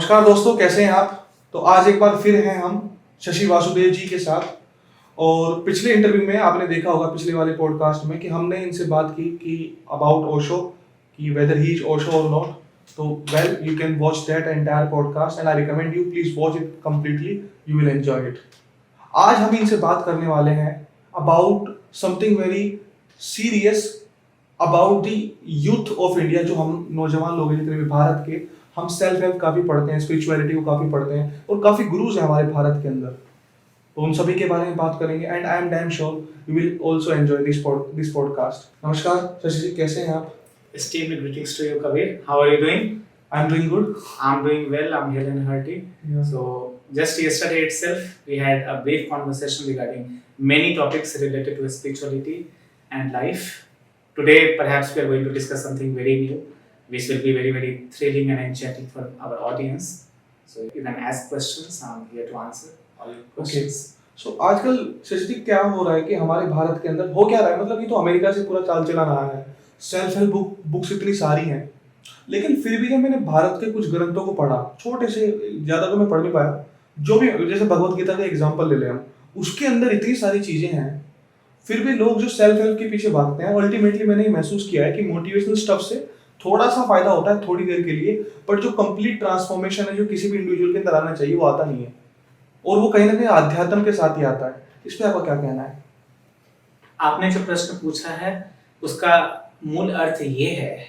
नमस्कार दोस्तों, कैसे हैं आप। तो आज एक बार फिर हैं हम शशि वासुदेव जी के साथ। और पिछले इंटरव्यू में आपने देखा होगा, पिछले वाले पॉडकास्ट में, कि हमने इनसे बात की कि अबाउट ओशो, कि वेदर ही इज ओशो और नॉट। तो well, you can watch that entire podcast and I recommend you, please watch it completely, you will enjoy it. आज हम इनसे बात करने वाले हैं about something very serious, about the youth of India. जो हम नौजवान लोग हैं जितने भी भारत के, हम सेल्फ हेल्प काफी पढ़ते हैं, स्पिरिचुअलिटी को काफी पढ़ते हैं और काफी गुरुज हैं हमारे भारत के अंदर। तो उन सभी के बारे में बात करेंगे and I am damn sure you will also enjoy this podcast. नमस्कार शशि जी, कैसे हैं आप? Esteemed greetings to you, Kabir. How are you doing? I'm doing good. I'm doing well. I'm hale and hearty. Yeah. So just yesterday itself, we had a brief conversation regarding many topics related to spirituality and life. Today, perhaps we are going to discuss something very new, which will be very, very thrilling and enchanting for our audience. So you can ask questions. I'm here to answer all your questions. So, आजकल शशि जी क्या हो रहा है कि हमारे भारत के अंदर हो क्या रहा है, मतलब ये तो अमेरिका से पूरा चाल चला रहा है। सेल्फ हेल्प बुक्स इतनी सारी हैं, लेकिन फिर भी जब मैंने भारत के कुछ ग्रंथों को पढ़ा, छोटे से, ज्यादा तो मैं पढ़ नहीं पाया, जो भी, जैसे भगवत गीता का एग्जांपल ले लें हम, उसके अंदर इतनी सारी चीजें हैं, फिर भी लोग जो सेल्फ हेल्प के पीछे भागते हैं। अल्टीमेटली मैंने ये महसूस किया है कि मोटिवेशनल स्टफ से थोड़ा सा फायदा होता है थोड़ी देर के लिए, बट जो कंप्लीट ट्रांसफॉर्मेशन है जो किसी भी इंडिविजुअल के अंदर आना चाहिए वो आता नहीं है, और वो कहीं ना कहीं आध्यात्म के साथ ही आता है। इस पे आपका क्या कहना है? आपने जो प्रश्न पूछा है उसका मूल अर्थ ये है,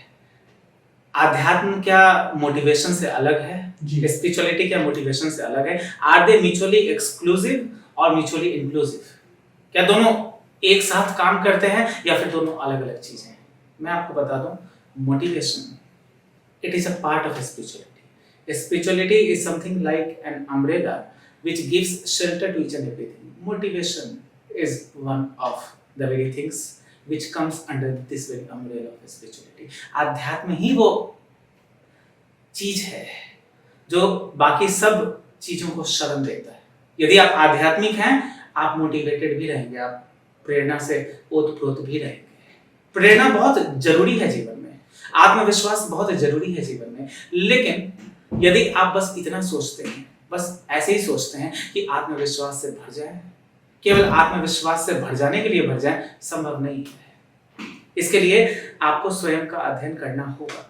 आध्यात्म क्या मोटिवेशन से अलग है? स्पिरिचुअलिटी क्या मोटिवेशन से अलग है? आर दे म्यूचुअली एक्सक्लूसिव और म्यूचुअली इंक्लूसिव? क्या दोनों एक साथ काम करते हैं या फिर दोनों अलग अलग चीजें हैं? मैं आपको बता दूं, motivation it is a part of spirituality. Spirituality is something like an umbrella which gives shelter to each and everything. Motivation is one of the very things which comes under this very umbrella of spirituality. आध्यात्म ही वो चीज है जो बाकी सब चीजों को शरण देता है. यदि आप आध्यात्मिक हैं, आप मोटिवेटेड भी रहेंगे, आप प्रेरणा से ओतप्रोत भी रहेंगे. प्रेरणा बहुत जरूरी है जीवन में, आत्मविश्वास बहुत जरूरी है जीवन में. लेकिन यदि आप बस इतना सोचते हैं, बस ऐसे ही सोचते हैं कि आत्मविश्वास से भर जाए, केवल आत्मविश्वास से भर जाने के लिए भर जाए, संभव नहीं है. इसके लिए आपको स्वयं का अध्ययन करना होगा,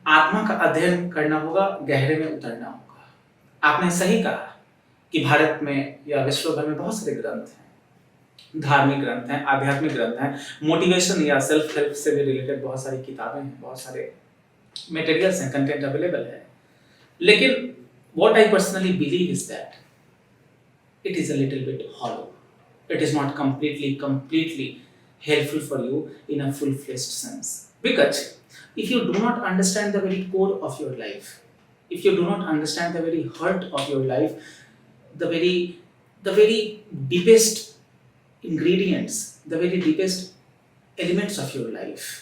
आत्मा का अध्ययन करना होगा, गहरे में उतरना होगा. आपने सही कहा कि भारत में या विश्व भर में बहुत सारे ग्रंथ हैं, धार्मिक ग्रंथ हैं, आध्यात्मिक ग्रंथ हैं, मोटिवेशन या सेल्फ हेल्प से भी रिलेटेड बहुत सारी किताबें हैं, बहुत सारे मटेरियल्स हैं, कंटेंट अवेलेबल है. लेकिन what I personally believe is that it is a little bit hollow. It is not completely helpful for you in a full-fledged sense. Because if you do not understand the very core of your life, if you do not understand the very heart of your life, the very deepest ingredients, the very deepest elements of your life,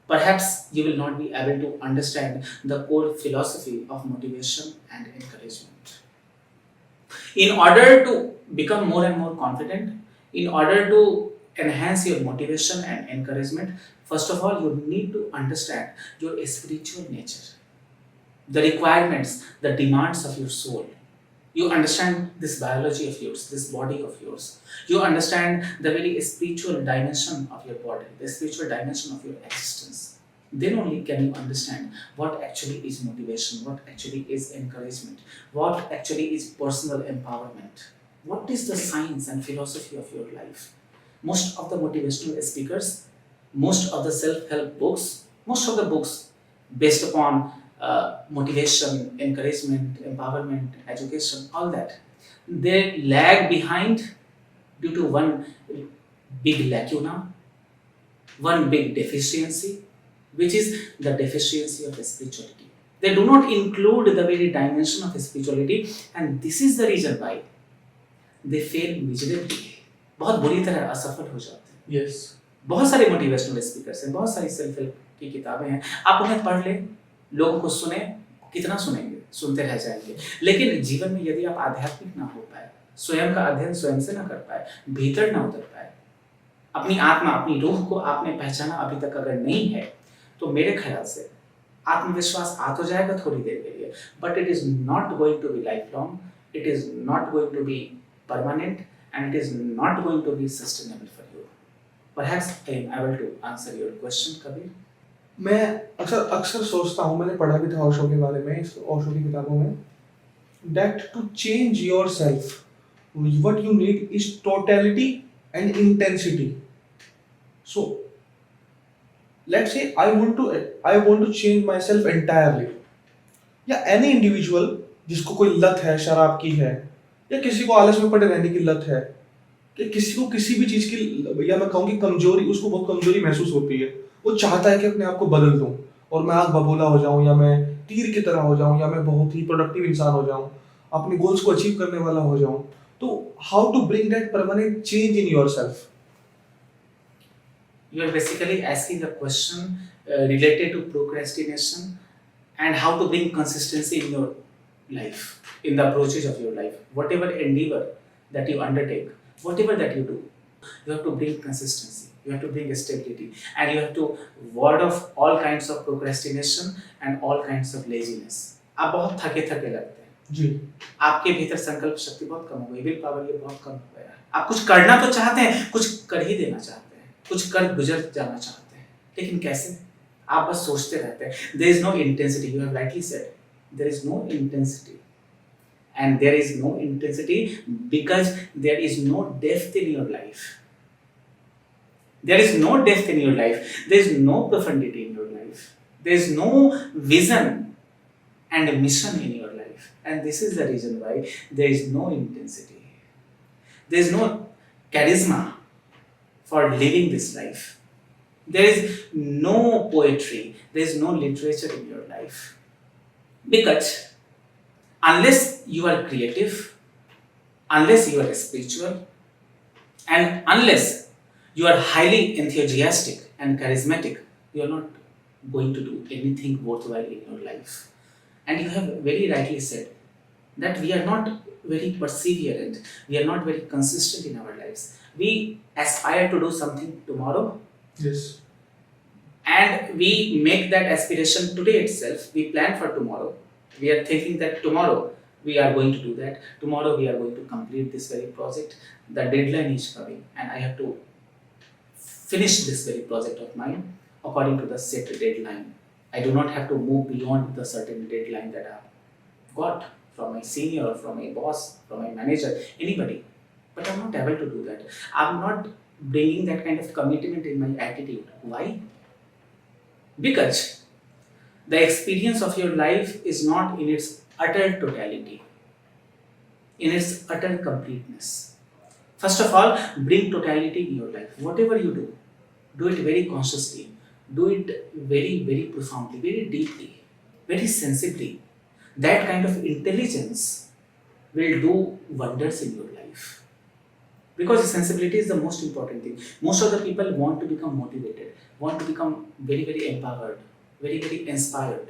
perhaps you will not be able to understand the core philosophy of motivation and encouragement. In order to become more and more confident, in order to enhance your motivation and encouragement, first of all, you need to understand your spiritual nature, the requirements, the demands of your soul. You understand this biology of yours, this body of yours. You understand the very spiritual dimension of your body, the spiritual dimension of your existence. Then only can you understand what actually is motivation, what actually is encouragement, what actually is personal empowerment. What is the science and philosophy of your life? Most of the motivational speakers, most of the self-help books, most of the books based upon motivation, encouragement, empowerment, education, all that, they lag behind due to one big lacuna, one big deficiency, which is the deficiency of spirituality. They do not include the very dimension of spirituality, and this is the reason why they fail miserably. बहुत बुरी तरह असफल हो जाते हैं. Yes. बहुत सारे motivational speakers हैं, बहुत सारी सेल्फ हेल्प की किताबें हैं, आप उन्हें पढ़ लें, लोगों को सुने, कितना सुनेंगे, सुनते रह जाएंगे. लेकिन जीवन में यदि आप आध्यात्मिक ना हो पाए, स्वयं का अध्ययन स्वयं से ना कर पाए, भीतर ना उतर पाए, अपनी आत्मा, अपनी रूह को आपने पहचाना अभी तक अगर नहीं है, तो मेरे ख्याल से आत्मविश्वास आ तो जाएगा थोड़ी देर के लिए, but it is not going to be lifelong, it is not going to be permanent, and it is not going to be sustainable for you. Perhaps I am able to answer your question, Kabir. मैं अक्सर अक्सर सोचता हूँ, मैंने पढ़ा भी था ओशो के बारे में, इस ओशो की किताबों में, that to change yourself, what you need is totality and intensity. So, let's say I want to change myself entirely. या any individual जिसको कोई लत है, शराब की है, या किसी को आलस में पड़े रहने की लत है, कि किसी को किसी भी चीज की, या मैं कहूँ कि कमजोरी, उसको बहुत कमजोरी महसूस होती है, वो चाहता है कि अपने आप को बदल दूं और मैं आग बबूला हो जाऊं, या मैं तीर की तरह हो जाऊं, या मैं बहुत ही प्रोडक्टिव इंसान हो जाऊं, अपने गोल्स को अचीव करने वाला हो जाऊं. तो how to bring that permanent change in yourself? You are basically asking a question related to procrastination and how to bring consistency in your life, in the approaches of your life. Whatever endeavor that you undertake, whatever that you do, you have to bring consistency, you have to bring stability, and you have to ward off all kinds of procrastination and all kinds of laziness. आप बहुत थके थके लगते हैं जी, आपके भीतर संकल्प शक्ति बहुत कम हो गई, विल पावर ये बहुत कम हो गया. आप कुछ करना तो चाहते हैं, कुछ कर ही देना चाहते हैं, कुछ कर गुजर जाना चाहते हैं, लेकिन कैसे? आप बस सोचते रहते हैं. There is no intensity. You have rightly said. There is no intensity, and there is no intensity because there is no depth in your life. There is no depth in your life. There is no profundity in your life. There is no vision and mission in your life, and this is the reason why there is no intensity. There is no charisma for living this life. There is no poetry, there is no literature in your life. Because unless you are creative, unless you are spiritual, and unless you are highly enthusiastic and charismatic, you are not going to do anything worthwhile in your life. And you have very rightly said that we are not very perseverant, we are not very consistent in our lives. We aspire to do something tomorrow. yes, And we make that aspiration today itself. We plan for tomorrow. We are thinking that tomorrow we are going to do that. Tomorrow we are going to complete this very project. The deadline is coming and I have to finish this very project of mine according to the set deadline. I do not have to move beyond the certain deadline that I have got from my senior, from my boss, from my manager, anybody. But I'm not able to do that. I'm not bringing that kind of commitment in my attitude. Why? Because the experience of your life is not in its utter totality, in its utter completeness. First of all, bring totality in your life. Whatever you do it very consciously, do it very, very profoundly, very deeply, very sensibly. That kind of intelligence will do wonders in your life. Because sensibility is the most important thing. Most of the people want to become motivated, want to become very, very empowered, very, very inspired.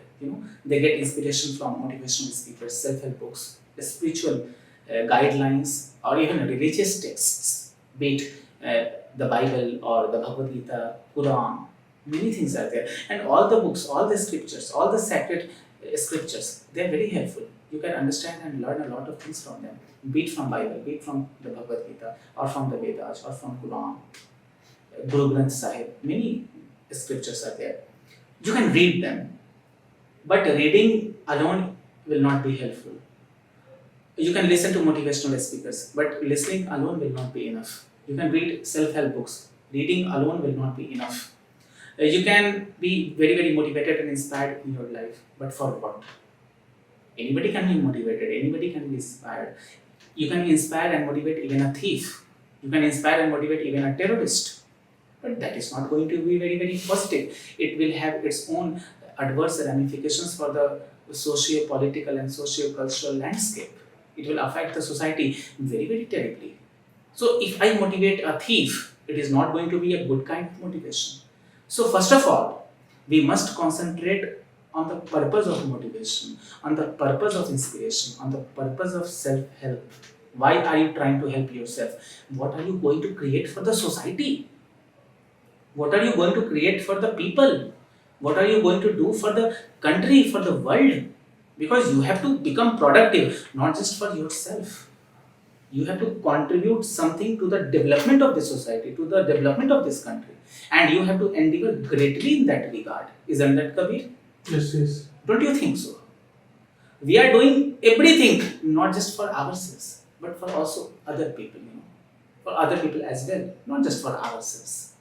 They get inspiration from motivational speakers, self-help books, spiritual guidelines, or even religious texts, be it the Bible or the Bhagavad Gita, Quran. Many things are there, and all the books, all the scriptures, all the sacred scriptures, they are very helpful. You can understand and learn a lot of things from them, be it from Bible, be it from the Bhagavad Gita, or from the Vedas, or from Quran, Guru Granth Sahib. Many scriptures are there. You can read them, but reading alone will not be helpful. You can listen to motivational speakers, but listening alone will not be enough. You can read self-help books. Reading alone will not be enough. You can be very, very motivated and inspired in your life, but for what? Anybody can be motivated, anybody can be inspired. You can inspire and motivate even a thief. You can inspire and motivate even a terrorist. But that is not going to be very, very positive. It will have its own adverse ramifications for the socio-political and socio-cultural landscape. It will affect the society very, very terribly. So if I motivate a thief, it is not going to be a good kind of motivation. So first of all, we must concentrate on the purpose of motivation, on the purpose of inspiration, on the purpose of self-help. Why are you trying to help yourself? What are you going to create for the society? What are you going to create for the people? What are you going to do for the country, for the world? Because you have to become productive, not just for yourself. You have to contribute something to the development of the society, to the development of this country, and you have to endeavor greatly in that regard. Isn't that, Kabir? Yes, yes. Don't you think so? We are doing everything not just for ourselves, but for also other people, for other people as well, not just for ourselves.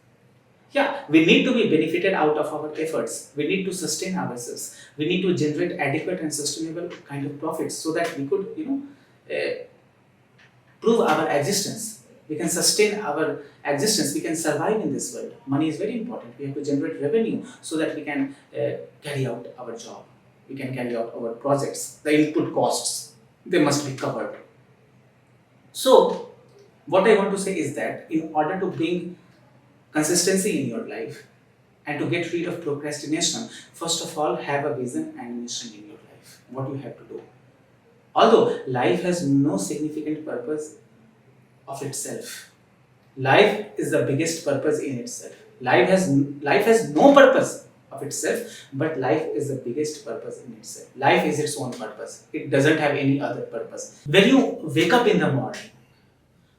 Yeah, we need to be benefited out of our efforts. We need to sustain ourselves. We need to generate adequate and sustainable kind of profits so that we could, prove our existence. We can sustain our existence. We can survive in this world. Money is very important. We have to generate revenue so that we can carry out our job. We can carry out our projects. The input costs, they must be covered. So, what I want to say is that in order to bring consistency in your life and to get rid of procrastination, first of all, have a vision and mission in your life. What you have to do. Although life has no significant purpose of itself, life is the biggest purpose in itself. Life has no purpose of itself, but life is the biggest purpose in itself. Life is its own purpose. It doesn't have any other purpose. When you wake up in the morning,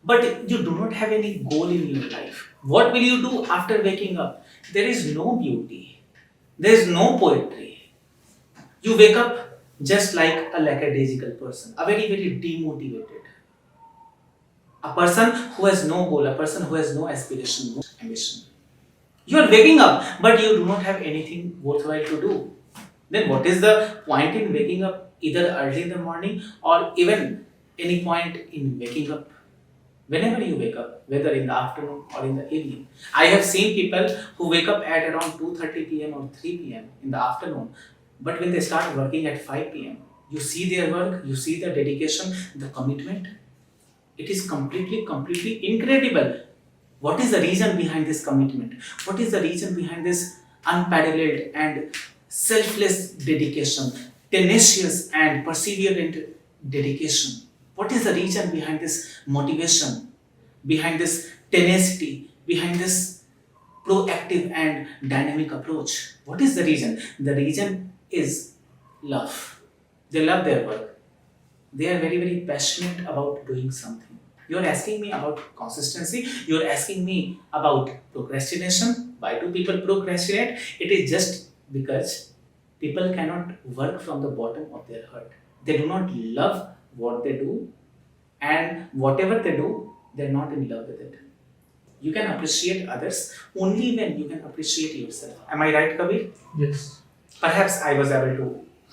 but you do not have any goal in your life, what will you do after waking up? There is no beauty. There is no poetry. You wake up just like a lackadaisical person, a very, very demotivated. A person who has no goal, a person who has no aspiration, no ambition. You are waking up, but you do not have anything worthwhile to do. Then what is the point in waking up either early in the morning or even any point in waking up? Whenever you wake up, whether in the afternoon or in the evening. I have seen people who wake up at around 2:30 p.m. or 3 p.m. in the afternoon, but when they start working at 5 p.m., you see their work, you see the dedication, the commitment. It is completely incredible. What is the reason behind this commitment? What is the reason behind this unparalleled and selfless dedication, tenacious and perseverant dedication? What is the reason behind this motivation, behind this tenacity, behind this proactive and dynamic approach? What is the reason? The reason is love. They love their work. They are very, very passionate about doing something. You are asking me about consistency. You are asking me about procrastination. Why do people procrastinate? It is just because people cannot work from the bottom of their heart. They do not love what they do, and whatever they do, they're not in love with it. You can appreciate others only when you can appreciate yourself. Am I right, Kabir? Yes. Perhaps I was able to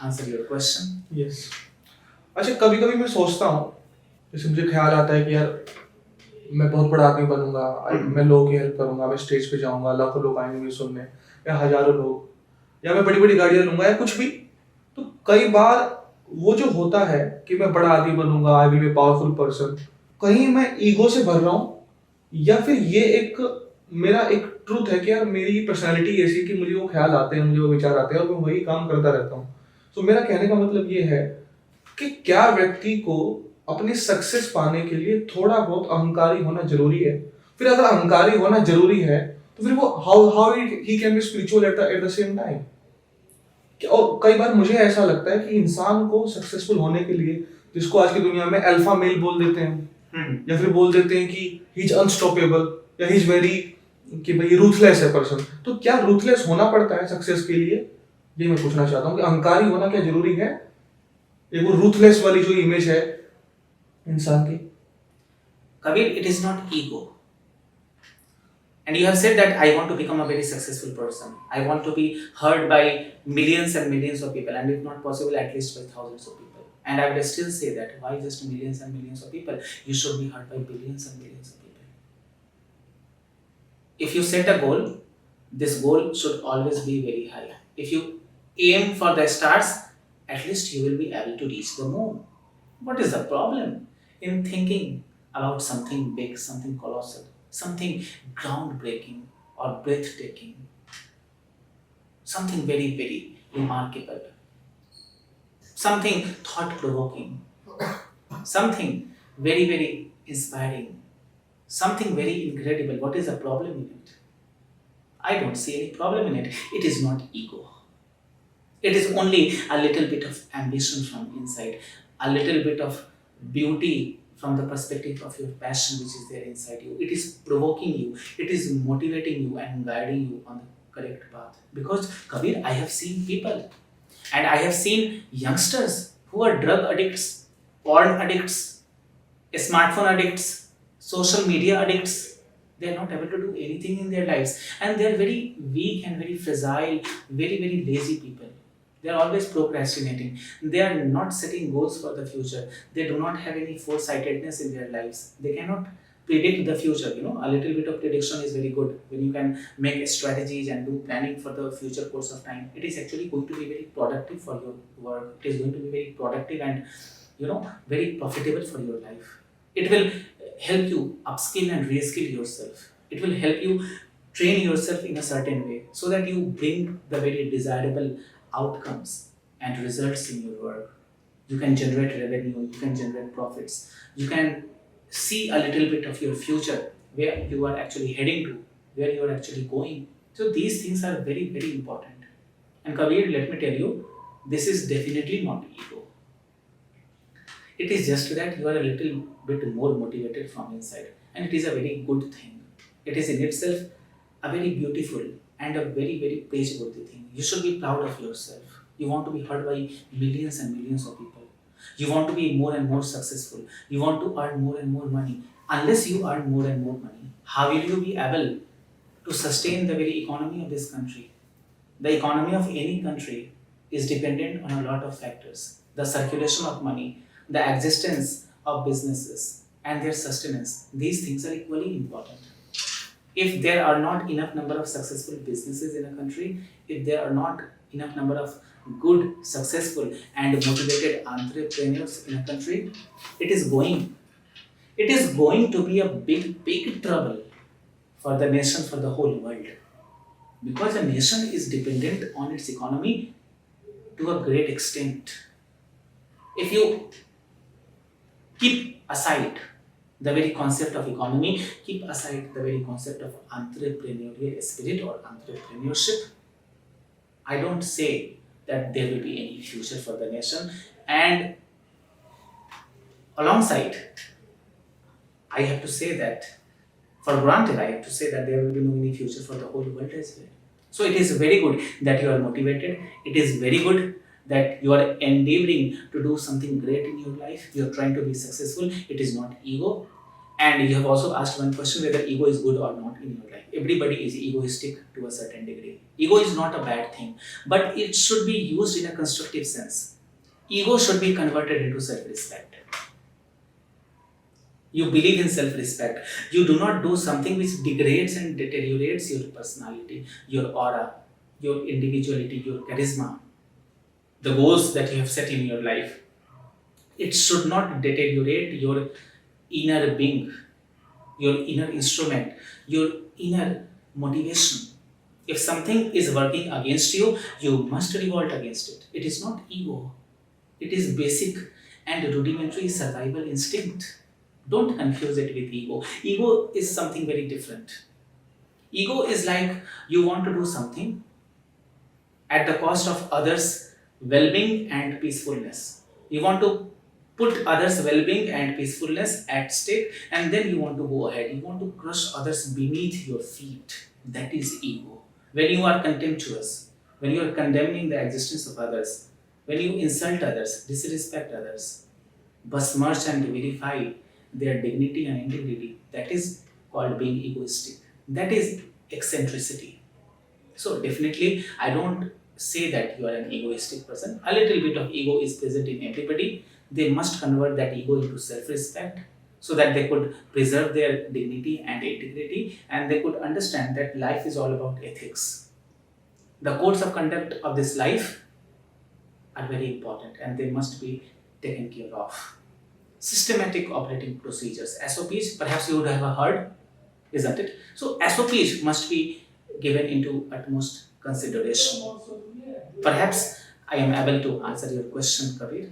answer your question. Yes. अच्छा, कभी कभी मैं सोचता हूँ, जैसे मुझे ख्याल आता है कि यार मैं बहुत बड़ा आदमी बनूंगा, मैं लोगों की हेल्प करूंगा, मैं स्टेज पे जाऊंगा, लाखों लोग आएंगे मुझे सुनने, या हजारों लोग, या मैं बड़ी बड़ी गाड़ियां लूंगा या कुछ भी। तो कई बार वो जो होता है कि मैं बड़ा आदमी बनूंगा, I will be powerful person, कहीं मैं ईगो से भर रहा हूँ, या फिर ये एक मेरा एक ट्रूथ है कि यार मेरी पर्सनालिटी ऐसी कि मुझे वो ख्याल आते हैं, मुझे वो विचार आते हैं और मैं वही काम करता रहता हूँ। तो मेरा कहने का मतलब ये है कि क्या व्यक्ति को अपनी सक्सेस पाने के लिए थोड़ा बहुत अहंकारी होना जरूरी है? फिर अगर अहंकारी होना जरूरी है तो फिर वो how he can be spiritual at the same time? और कई बार मुझे ऐसा लगता है कि इंसान को सक्सेसफुल होने के लिए, जिसको आज की दुनिया में अल्फा मेल बोल देते हैं, या फिर बोल देते हैं कि ही इज अनस्टॉपेबल या ही इज वेरी, कि भाई रूथलेस है पर्सन, तो क्या रूथलेस होना पड़ता है सक्सेस के लिए? ये मैं पूछना चाहता हूँ कि अहंकारी होना क्या जरूरी है? ये वो रूथलेस वाली जो इमेज है इंसान की। Kabir, it is not ego. And you have said that I want to become a very successful person. I want to be heard by millions and millions of people, and if not possible, at least by thousands of people. And I would still say that why just millions and millions of people? You should be heard by billions and billions of people. If you set a goal, this goal should always be very high. If you aim for the stars, at least you will be able to reach the moon. What is the problem in thinking about something big, something colossal, something groundbreaking or breathtaking, something very, very remarkable, something thought-provoking, something very, very inspiring, something very incredible? What is the problem in it? I don't see any problem in it. It is not ego. It is only a little bit of ambition from inside, a little bit of beauty from the perspective of your passion which is there inside you. It is provoking you, it is motivating you and guiding you on the correct path. Because Kabir, I have seen people and I have seen youngsters who are drug addicts, porn addicts, smartphone addicts, social media addicts. They are not able to do anything in their lives and they are very weak and very fragile, very lazy people. They are always procrastinating. They are not setting goals for the future. They do not have any foresightedness in their lives. They cannot predict the future. A little bit of prediction is very good. When you can make strategies and do planning for the future course of time, it is actually going to be very productive for your work. It is going to be very productive and very profitable for your life. It will help you upskill and reskill yourself. It will help you train yourself in a certain way so that you bring the very desirable outcomes and results in your work. You can generate revenue, you can generate profits, you can see a little bit of your future, where you are actually heading to, where you are actually going. So these things are very important. And Kabir, let me tell you, this is definitely not ego. It is just that you are a little bit more motivated from inside, and it is a very good thing. It is in itself a very beautiful and a very praiseworthy thing. You should be proud of yourself. You want to be heard by millions and millions of people. You want to be more and more successful. You want to earn more and more money. Unless you earn more and more money, how will you be able to sustain the very economy of this country? The economy of any country is dependent on a lot of factors. The circulation of money, the existence of businesses, and their sustenance. These things are equally important. If there are not enough number of successful businesses in a country, if there are not enough number of good, successful and motivated entrepreneurs in a country, it is going to be a big trouble for the nation, for the whole world. Because a nation is dependent on its economy to a great extent. If you keep aside the very concept of economy, keep aside the very concept of entrepreneurial spirit or entrepreneurship, I don't say that there will be any future for the nation. And alongside, I have to say that, for granted, I have to say that there will be no any future for the whole world as well. So it is very good that you are motivated. It is very good that you are endeavoring to do something great in your life. You are trying to be successful. It is not ego. And you have also asked one question whether ego is good or not in your life. Everybody is egoistic to a certain degree. Ego is not a bad thing, but it should be used in a constructive sense. Ego should be converted into self-respect. You believe in self-respect. You do not do something which degrades and deteriorates your personality, your aura, your individuality, your charisma, the goals that you have set in your life. It should not deteriorate your inner being, your inner instrument, your inner motivation. If something is working against you, you must revolt against it. It is not ego. It is basic and rudimentary survival instinct. Don't confuse it with ego. Ego is something very different. Ego is like you want to do something at the cost of others' well-being and peacefulness. You want to put others' well-being and peacefulness at stake, and then you want to go ahead. You want to crush others beneath your feet. That is ego. When you are contemptuous, when you are condemning the existence of others, when you insult others, disrespect others, besmirch and vilify their dignity and integrity, that is called being egoistic. That is eccentricity. So definitely, I don't say that you are an egoistic person. A little bit of ego is present in everybody. They must convert that ego into self-respect so that they could preserve their dignity and integrity, and they could understand that life is all about ethics. The codes of conduct of this life are very important and they must be taken care of. Systematic operating procedures, SOPs, perhaps you would have heard, isn't it? So SOPs must be given into utmost consideration. Perhaps I am able to answer your question, Kabir.